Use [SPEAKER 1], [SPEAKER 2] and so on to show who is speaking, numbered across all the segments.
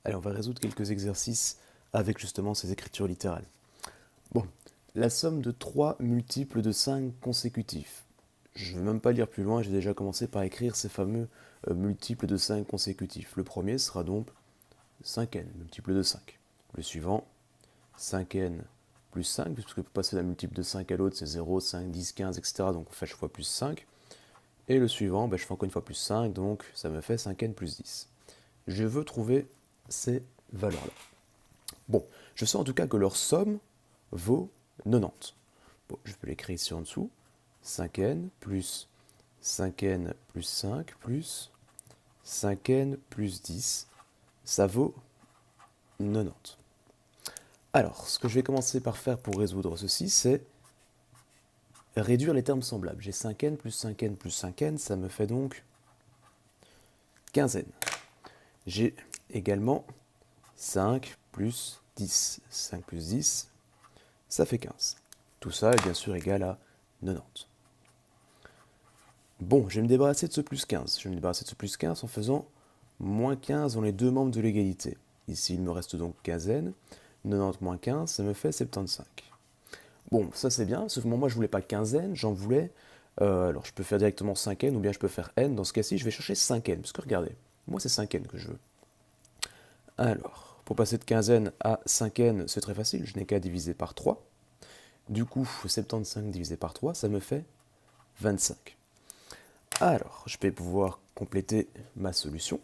[SPEAKER 1] Allez, on va résoudre quelques exercices avec justement ces écritures littérales. Bon, la somme de 3 multiples de 5 consécutifs. Je ne vais même pas lire plus loin, j'ai déjà commencé par écrire ces fameux multiples de 5 consécutifs. Le premier sera donc 5n, multiple de 5. Le suivant, 5n plus 5, puisque pour passer d'un multiple de 5 à l'autre, c'est 0, 5, 10, 15, etc. Donc on fait chaque fois plus 5. Et le suivant, je fais encore une fois plus 5, donc ça me fait 5n plus 10. Je veux trouver ces valeurs-là. Bon, je sais en tout cas que leur somme vaut 90. Bon, je peux l'écrire ici en dessous. 5n plus 5n plus 5 plus 5n plus 10, ça vaut 90. Alors, ce que je vais commencer par faire pour résoudre ceci, c'est réduire les termes semblables. J'ai 5n plus 5n plus 5n, ça me fait donc 15n. J'ai également 5 plus 10. 5 plus 10, ça fait 15. Tout ça est bien sûr égal à 90. Bon, je vais me débarrasser de ce plus 15. Je vais me débarrasser de ce plus 15 en faisant moins 15 dans les deux membres de l'égalité. Ici, il me reste donc 15n. 90 moins 15, ça me fait 75. Bon, ça c'est bien, sauf que moi je voulais pas 15n, j'en voulais... alors je peux faire directement 5n ou bien je peux faire n. Dans ce cas-ci, je vais chercher 5n, parce que regardez, moi c'est 5n que je veux. Alors, pour passer de 15n à 5n, c'est très facile, je n'ai qu'à diviser par 3. Du coup, 75 divisé par 3, ça me fait 25. Alors, je vais pouvoir compléter ma solution.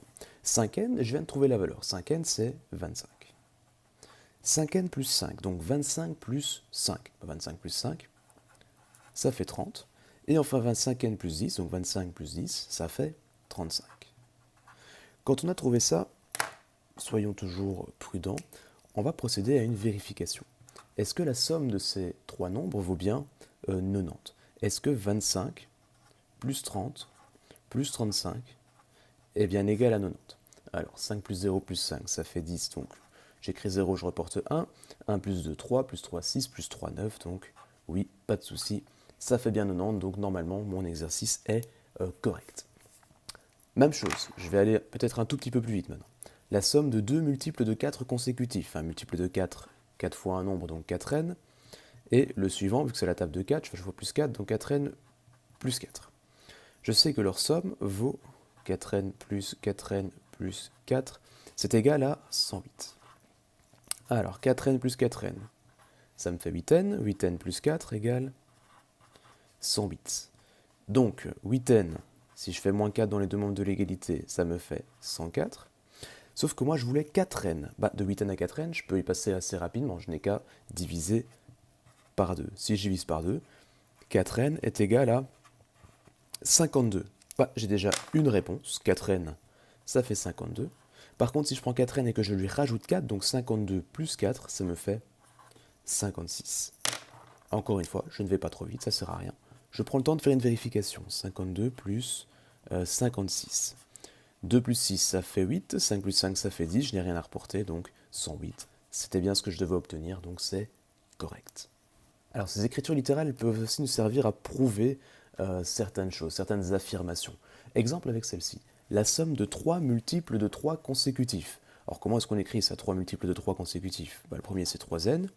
[SPEAKER 1] 5n, je viens de trouver la valeur. 5n, c'est 25. 5n plus 5, donc 25 plus 5. 25 plus 5, ça fait 30. Et enfin 25n plus 10, donc 25 plus 10, ça fait 35. Quand on a trouvé ça, soyons toujours prudents, on va procéder à une vérification. Est-ce que la somme de ces trois nombres vaut bien 90? Est-ce que 25 plus 30 plus 35 est bien égal à 90? Alors 5 plus 0 plus 5, ça fait 10, donc j'écris 0, je reporte 1. 1 plus 2, 3, plus 3, 6, plus 3, 9, donc oui, pas de souci, ça fait bien 90, donc normalement mon exercice est correct. Même chose, je vais aller peut-être un tout petit peu plus vite maintenant. La somme de deux multiples de 4 consécutifs, un multiple de 4, 4 fois un nombre, donc 4n, et le suivant, vu que c'est la table de 4, je fais chaque fois plus 4, donc 4n plus 4. Je sais que leur somme vaut 4n plus 4n plus 4, c'est égal à 108. Alors 4n plus 4n, ça me fait 8n, 8n plus 4 égale 108. Donc 8n, si je fais moins 4 dans les deux membres de l'égalité, ça me fait 104. Sauf que moi je voulais 4n. De 8n à 4n, je peux y passer assez rapidement, je n'ai qu'à diviser par 2. Si je divise par 2, 4n est égal à 52. J'ai déjà une réponse, 4n, ça fait 52. Par contre, si je prends 4n et que je lui rajoute 4, donc 52 plus 4, ça me fait 56. Encore une fois, je ne vais pas trop vite, ça ne sert à rien. Je prends le temps de faire une vérification. 52 plus 56. 2 plus 6, ça fait 8. 5 plus 5, ça fait 10. Je n'ai rien à reporter, donc 108. C'était bien ce que je devais obtenir, donc c'est correct. Alors, ces écritures littérales peuvent aussi nous servir à prouver certaines choses, certaines affirmations. Exemple avec celle-ci. La somme de 3 multiples de 3 consécutifs. Alors, comment est-ce qu'on écrit ça, 3 multiples de 3 consécutifs? Le premier, c'est 3n,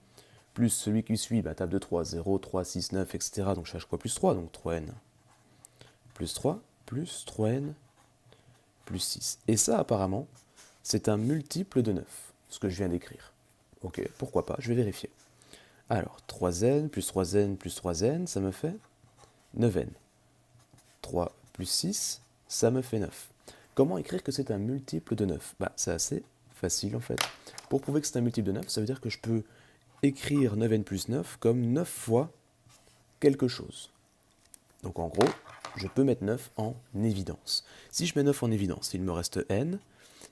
[SPEAKER 1] plus celui qui suit, table de 3, 0, 3, 6, 9, etc. Donc, je cherche quoi? Plus 3, donc 3n plus 3, plus 3n plus 6. Et ça, apparemment, c'est un multiple de 9, ce que je viens d'écrire. Ok, pourquoi pas, je vais vérifier. Alors, 3n plus 3n plus 3n, ça me fait 9n. 3 plus 6, ça me fait 9. Comment écrire que c'est un multiple de 9? C'est assez facile en fait. Pour prouver que c'est un multiple de 9, ça veut dire que je peux écrire 9n plus 9 comme 9 fois quelque chose. Donc en gros, je peux mettre 9 en évidence. Si je mets 9 en évidence, il me reste n.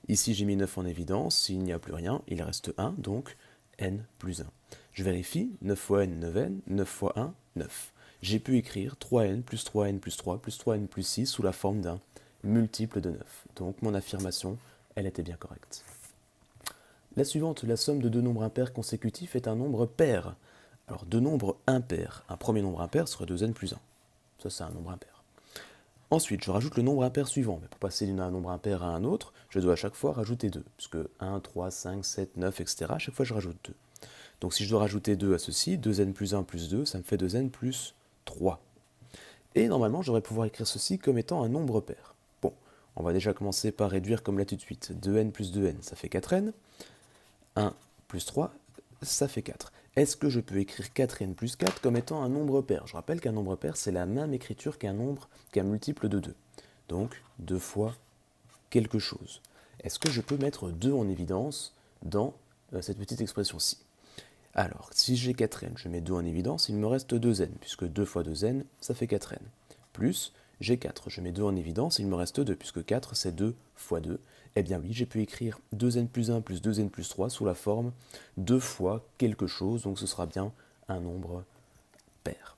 [SPEAKER 1] Ici, j'ai mis 9 en évidence. S'il n'y a plus rien, il reste 1, donc n plus 1. Je vérifie, 9 fois n, 9n, 9 fois 1, 9. J'ai pu écrire 3n plus 3n plus 3 plus 3n plus 6 sous la forme d'un multiple de 9. Donc mon affirmation, elle était bien correcte. La suivante, la somme de deux nombres impairs consécutifs est un nombre pair. Alors deux nombres impairs. Un premier nombre impair serait 2n plus 1. Ça, c'est un nombre impair. Ensuite, je rajoute le nombre impair suivant. Mais pour passer d'un nombre impair à un autre, je dois à chaque fois rajouter 2, puisque 1, 3, 5, 7, 9, etc. À chaque fois, je rajoute 2. Donc si je dois rajouter 2 à ceci, 2n plus 1 plus 2, ça me fait 2n plus 3. Et normalement, j'aurais pouvoir écrire ceci comme étant un nombre pair. Bon, on va déjà commencer par réduire comme là tout de suite. 2n plus 2n, ça fait 4n. 1 plus 3, ça fait 4. Est-ce que je peux écrire 4n plus 4 comme étant un nombre pair? Je rappelle qu'un nombre pair, c'est la même écriture qu'un multiple de 2. Donc, 2 fois quelque chose. Est-ce que je peux mettre 2 en évidence dans cette petite expression-ci? Alors, si j'ai 4n, je mets 2 en évidence, il me reste 2n, puisque 2 fois 2n, ça fait 4n. Plus, j'ai 4, je mets 2 en évidence, il me reste 2, puisque 4, c'est 2 fois 2. Eh bien oui, j'ai pu écrire 2n plus 1 plus 2n plus 3 sous la forme 2 fois quelque chose, donc ce sera bien un nombre pair.